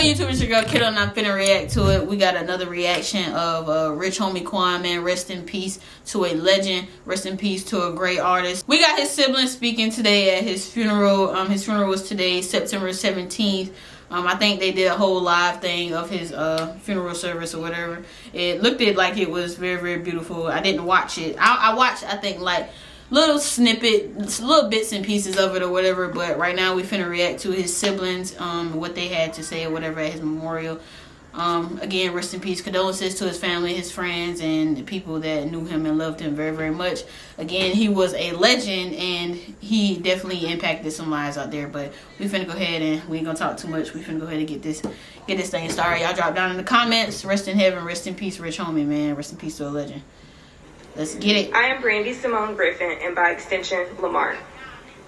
good, YouTube? It's your girl Kiddo, and I'm finna react to it. We got another reaction of rich homie Quan, man. Rest in peace to a legend. Rest in peace to a great artist. We got his siblings speaking today at his funeral. His funeral was today, September 17th. I think they did a whole live thing of his funeral service or whatever. It looked like it was very, very beautiful. I didn't watch it. I watched, I think, like little snippets, little bits and pieces of it or whatever. But right now we finna react to his siblings, what they had to say or whatever at his memorial. Again, rest in peace. Condolences to his family, his friends, and the people that knew him and loved him very, very much. Again, he was a legend, and he definitely impacted some lives out there. But we finna go ahead and we ain't gonna talk too much. We finna go ahead and get this thing started. Y'all drop down in the comments. Rest in heaven. Rest in peace, rich homie, man. Rest in peace to a legend. Let's get it. I am Brandy Simone Griffin, and by extension, Lamar.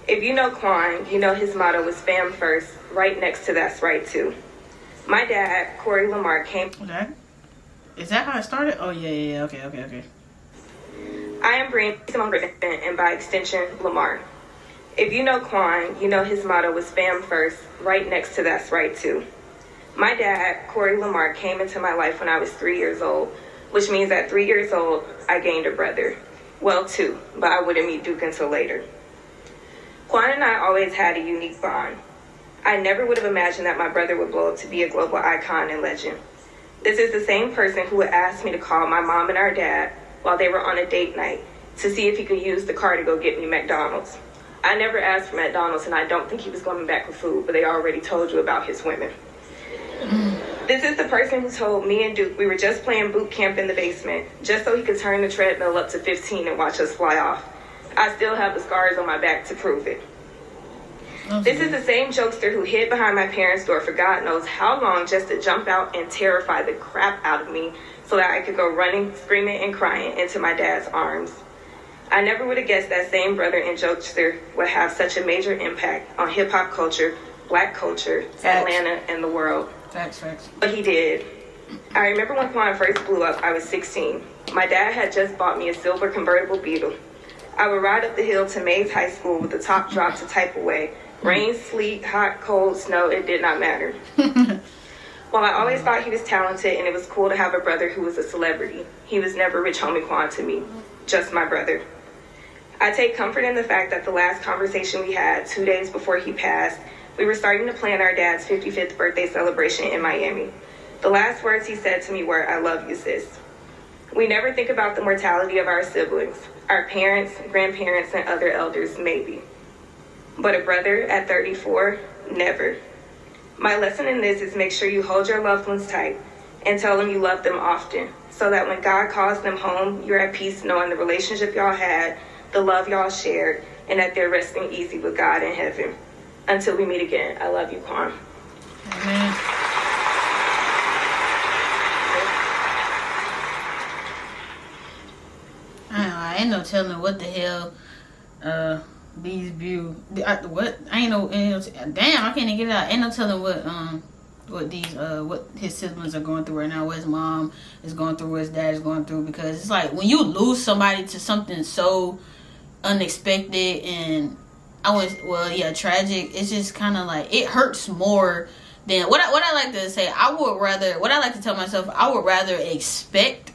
If you know Quan, you know his motto was fam first, right next to that's right too. My dad, Corey Lamar, came... Okay. Is that how it started? Oh, yeah. Okay. I am Brandy Simone Griffin, and by extension, Lamar. If you know Quan, you know his motto was fam first, right next to that's right too. My dad, Corey Lamar, came into my life when I was 3 years old, which means at 3 years old, I gained a brother. Well, two, but I wouldn't meet Duke until later. Quan and I always had a unique bond. I never would have imagined that my brother would blow up to be a global icon and legend. This is the same person who would ask me to call my mom and our dad while they were on a date night to see if he could use the car to go get me McDonald's. I never asked for McDonald's, and I don't think he was coming back with food, but they already told you about his women. This is the person who told me and Duke we were just playing boot camp in the basement, just so he could turn the treadmill up to 15 and watch us fly off. I still have the scars on my back to prove it. This is the same jokester who hid behind my parents' door for God knows how long just to jump out and terrify the crap out of me so that I could go running, screaming, and crying into my dad's arms. I never would have guessed that same brother and jokester would have such a major impact on hip-hop culture, black culture, Atlanta, and the world. Facts. But he did. I remember when Quan first blew up, I was 16. My dad had just bought me a silver convertible Beetle. I would ride up the hill to Mays High School with the top dropped to type away. Rain, sleet, hot, cold, snow, it did not matter. While I always thought he was talented and it was cool to have a brother who was a celebrity, he was never rich homie Quan to me, just my brother. I take comfort in the fact that the last conversation we had 2 days before he passed, we were starting to plan our dad's 55th birthday celebration in Miami. The last words he said to me were, "I love you, sis." We never think about the mortality of our siblings, our parents, grandparents, and other elders, maybe. But a brother at 34, never. My lesson in this is make sure you hold your loved ones tight and tell them you love them often, so that when God calls them home, you're at peace knowing the relationship y'all had, the love y'all shared, and that they're resting easy with God in heaven. Until we meet again, I love you, Quan. Amen. I ain't no telling what the hell these view what I ain't no damn, I can't even get it out. Ain't no telling what his siblings are going through right now, what his mom is going through, what his dad is going through, because it's like when you lose somebody to something so unexpected and tragic, it's just kind of like it hurts more than what I like to say. I like to tell myself, I would rather expect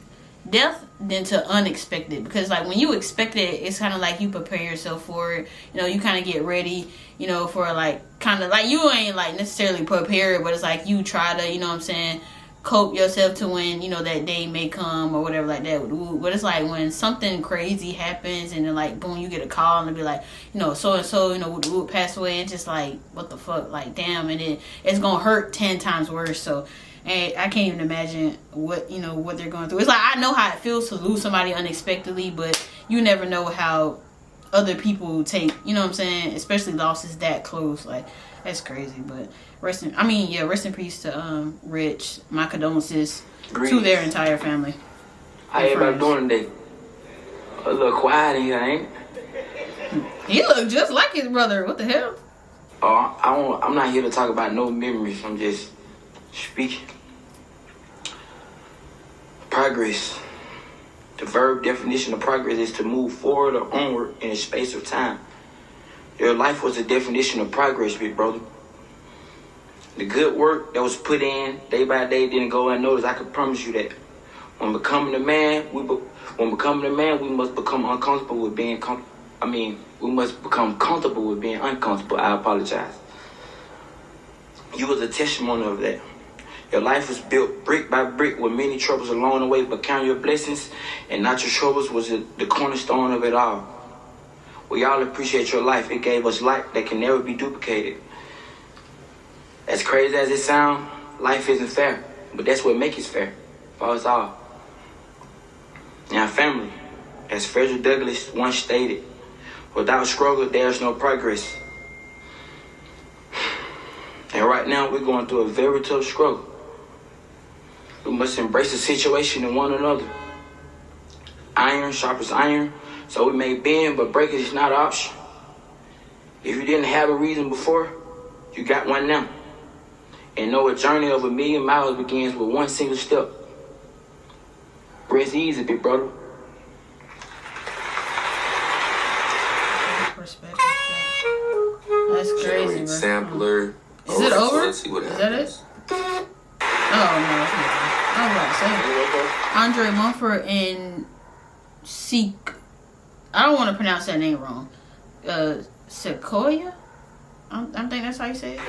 death than to unexpected, because like when you expect it, it's kind of like you prepare yourself for it, you kind of get ready, for like kind of like you ain't like necessarily prepared, but it's like you try to cope yourself to when that day may come or whatever like that. But it's like when something crazy happens and then like boom, you get a call and it'll be like so and so would pass away. It's just like what the fuck, like damn, and it's gonna hurt 10 times worse. So and I can't even imagine what they're going through. It's like I know how it feels to lose somebody unexpectedly, but you never know how other people take, especially losses that close. Like that's crazy. But rest in peace to Rich. My condolences to their entire family. How everybody doing today? A little quiet in here, ain't it? He look just like his brother. What the hell? I'm not here to talk about no memories. I'm just speaking. Progress. The verb definition of progress is to move forward or onward in a space of time. Your life was a definition of progress, big brother. The good work that was put in day by day didn't go unnoticed. I can promise you that. When becoming a man, we must become uncomfortable with being we must become comfortable with being uncomfortable. I apologize. You was a testimony of that. Your life was built brick by brick with many troubles along the way, but count your blessings and not your troubles was the cornerstone of it all. We all appreciate your life. It gave us light that can never be duplicated. As crazy as it sounds, life isn't fair, but that's what makes it fair for us all. Now, family, as Frederick Douglass once stated, without struggle, there's no progress. And right now, we're going through a very tough struggle. We must embrace the situation in one another. Iron sharpens iron, so we may bend, but breaking is not an option. If you didn't have a reason before, you got one now. And know a journey of 1,000,000 miles begins with one single step. Rest easy, big brother. Respect. That's crazy, bro. Sampler. Is it over? Let's see what Is happens. that it? Oh, no, it's not. I was about to say Andre Mumford and Seek. I don't want to pronounce that name wrong. Sequoia? I think that's how you say it.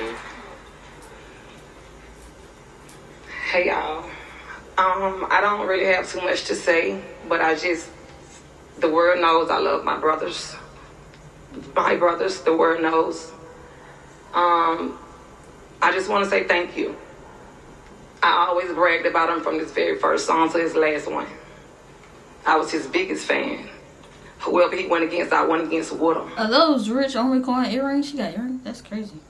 Hey y'all. I don't really have too much to say, but the world knows I love my brothers. My brothers, the world knows. I just want to say thank you. I always bragged about him from his very first song to his last one. I was his biggest fan. Whoever he went against, I went against with him. Are those rich only coin earrings? She got earrings? That's crazy.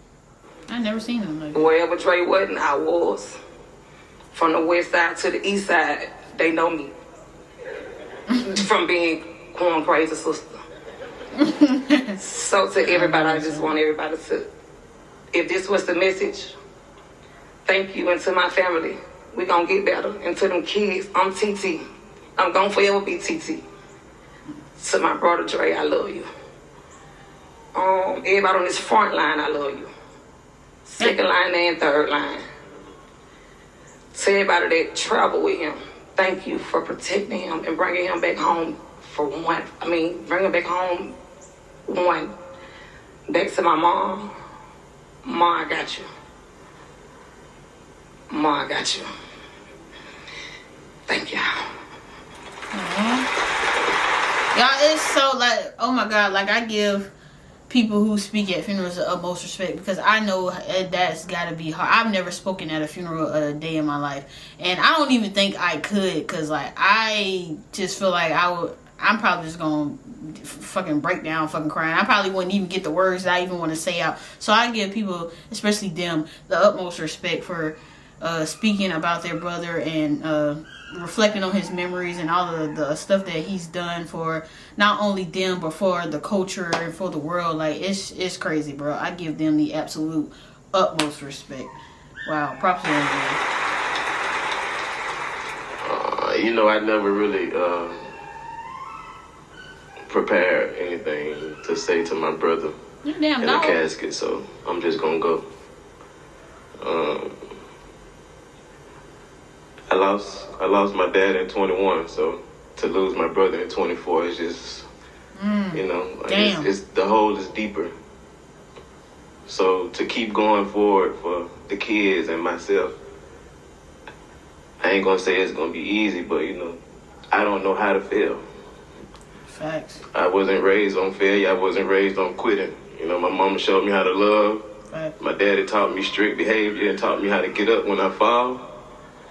I never seen them like that. Wherever Dre wasn't, I was. From the west side to the east side, they know me. From being Quan Crazy sister. So to everybody, I just want everybody to, if this was the message, thank you. And to my family, we gonna get better. And to them kids, I'm TT. I'm gonna forever be TT. To my brother Dre, I love you. Everybody on this front line, I love you. Second line and third line. To everybody that travel with him, thank you for protecting him and bringing him back home bring him back home. One, back to my mom. Ma, I got you. Ma, I got you. Thank y'all. Y'all, it's so like, oh my God, like I give people who speak at funerals the utmost respect because I know that's gotta be hard. I've never spoken at a funeral a day in my life, and I don't even think I could because like I just feel like I'm probably just gonna fucking break down, fucking crying. I probably wouldn't even get the words that I even want to say out. So I give people, especially them, the utmost respect for speaking about their brother and reflecting on his memories and all of the stuff that he's done for not only them but for the culture and for the world. Like it's crazy, bro. I give them the absolute utmost respect. Wow, props to them, man. I never really prepared anything to say to my brother in the casket, so I'm just gonna go. I lost my dad in 21, so to lose my brother in 24 is just, it's the hole is deeper. So to keep going forward for the kids and myself, I ain't gonna say it's gonna be easy, but I don't know how to fail. Facts. I wasn't raised on failure. I wasn't raised on quitting. My mama showed me how to love. Facts. My daddy taught me strict behavior and taught me how to get up when I fall.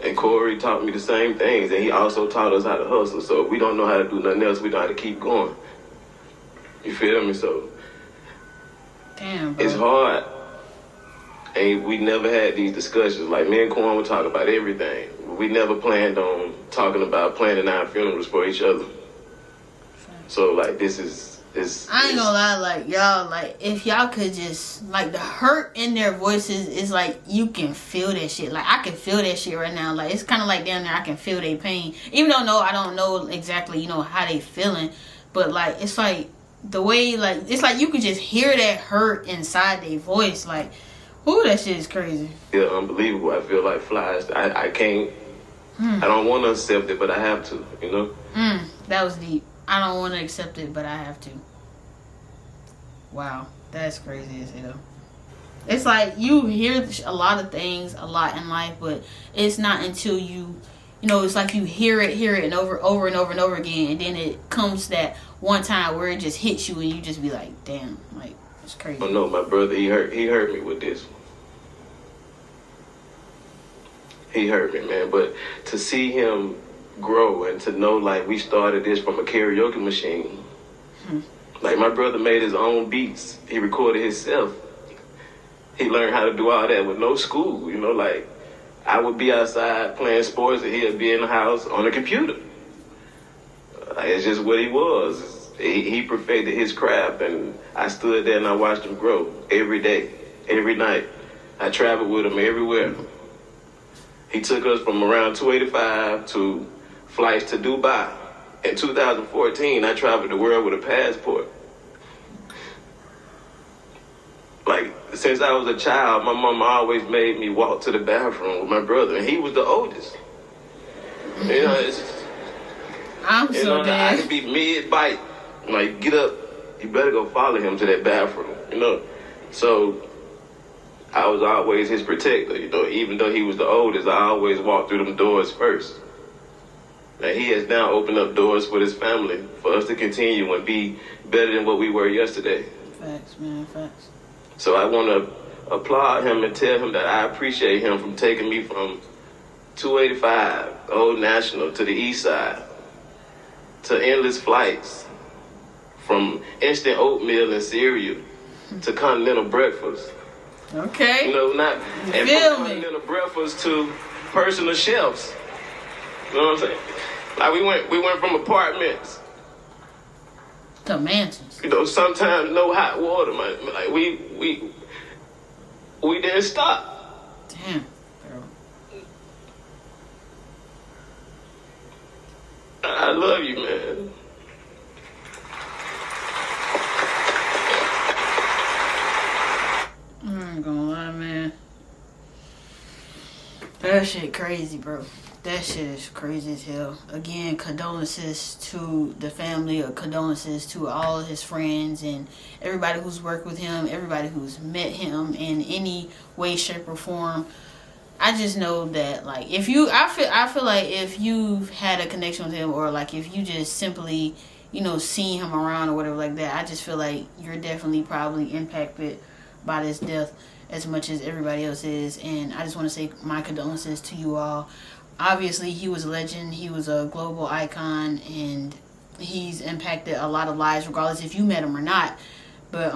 And Corey taught me the same things, and he also taught us how to hustle. So if we don't know how to do nothing else, we know how to keep going. You feel me? So damn, bro. It's hard. And we never had these discussions. Like me and Quan would talk about everything. We never planned on planning our funerals for each other. So like this is I ain't gonna lie, like y'all, like if y'all could just like the hurt in their voices is like you can feel that shit. Like I can feel that shit right now. Like it's kind of like down there I can feel their pain, even though I don't know exactly how they feeling, but like it's like the way like it's like you could just hear that hurt inside their voice. Like Ooh, that shit is crazy. Yeah, unbelievable. I feel like flies. I can't. I don't want to accept it, but I have to. You know. That was deep. I don't want to accept it, but I have to. Wow, that's crazy as hell. It's like you hear a lot of things a lot in life, but it's not until you know, it's like you hear it and over and over again, and then it comes that one time where it just hits you and you just be like, damn, like, it's crazy. Oh no, my brother, he hurt me with this. He hurt me, man. But to see him grow and to know, like, we started this from a karaoke machine. Like, my brother made his own beats. He recorded himself. He learned how to do all that with no school, you know, like, I would be outside playing sports and he'd be in the house on a computer. It's just what he was. He perfected his craft, and I stood there and I watched him grow every day, every night. I traveled with him everywhere. He took us from around 285 to flights to Dubai. In 2014, I traveled the world with a passport. Like, since I was a child, my mama always made me walk to the bathroom with my brother, and he was the oldest. You know, I'm so dead. I could be mid-bite. Like, get up, you better go follow him to that bathroom, you know. So I was always his protector, you know. Even though he was the oldest, I always walked through them doors first. Now, he has now opened up doors for his family, for us to continue and be better than what we were yesterday. Facts, man, facts. So I want to applaud him and tell him that I appreciate him from taking me from 285, Old National, to the East Side, to endless flights, from instant oatmeal and cereal to continental breakfast. Okay. You know, not you and feel from me? Continental breakfast to personal chefs. You know what I'm saying? Like we went from apartments to mansions. You know, sometimes no hot water, man. Like we didn't stop. Damn, bro. I love you, man. I ain't gonna lie, man. That shit crazy, bro. That shit is crazy as hell. Again, condolences to the family, or condolences to all of his friends and everybody who's worked with him, everybody who's met him in any way, shape, or form. I just know that, like, I feel like if you've had a connection with him, or like if you just simply, you know, seen him around or whatever like that, I just feel like you're definitely probably impacted by this death as much as everybody else is. And I just want to say my condolences to you all. Obviously, he was a legend. He was a global icon, and he's impacted a lot of lives, regardless if you met him or not. But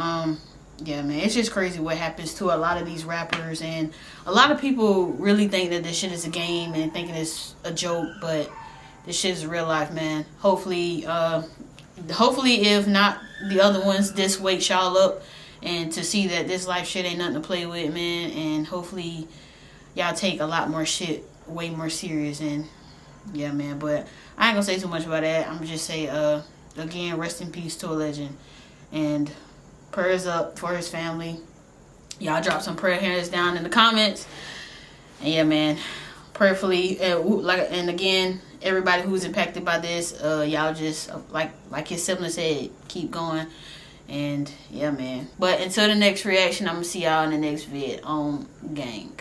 yeah, man, it's just crazy what happens to a lot of these rappers, and a lot of people really think that this shit is a game and thinking it's a joke, but this shit is real life, man. Hopefully, if not the other ones, this wakes y'all up and to see that this life shit ain't nothing to play with, man. And hopefully, y'all take a lot more shit way more serious. And yeah, man, but I ain't gonna say too much about that. I'm gonna just say again, rest in peace to a legend, and prayers up for his family. Y'all drop some prayer hands down in the comments. And yeah, man, prayerfully, and again, everybody who's impacted by this, y'all just like his sibling said, keep going. And yeah, man, but until the next reaction, I'm gonna see y'all in the next vid on Gang.